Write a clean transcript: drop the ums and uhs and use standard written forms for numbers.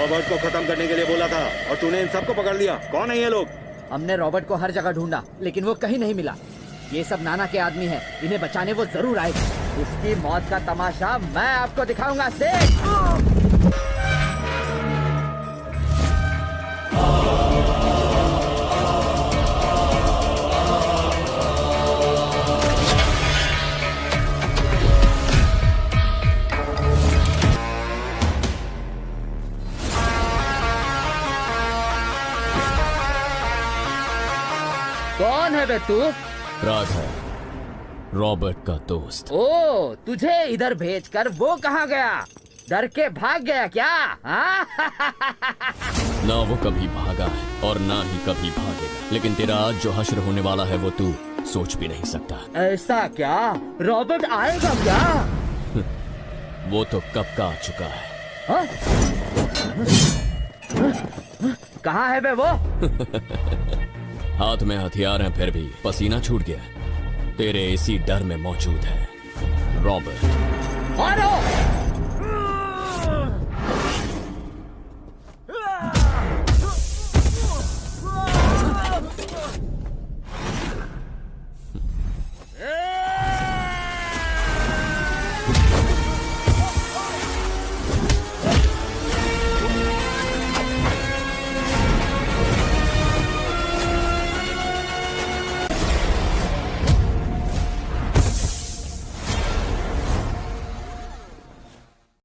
Robert को खत्म करने के लिए बोला था और तूने इन सबको पकड़ लिया। कौन है ये लोग? हमने रॉबर्ट को हर जगह ढूंढा लेकिन वो कहीं नहीं मिला। ये सब नाना के आदमी हैं, इन्हें बचाने वो जरूर आएगा। उसकी मौत का तमाशा मैं आपको दिखाऊंगा सेठ। कौन है बे तू? राघव, रॉबर्ट का दोस्त। ओ, तुझे इधर भेजकर वो कहाँ गया? डर के भाग गया क्या? ना वो कभी भागा है और ना ही कभी भागेगा, लेकिन तेरा आज जो हश्र होने वाला है वो तू सोच भी नहीं सकता। ऐसा क्या? रॉबर्ट आएगा क्या? वो तो कब का आ चुका है। हाँ? कहाँ है बे वो? हाथ में हथियार हैं फिर भी पसीना छूट गया। तेरे इसी डर में मौजूद है रॉबर्ट। मारो!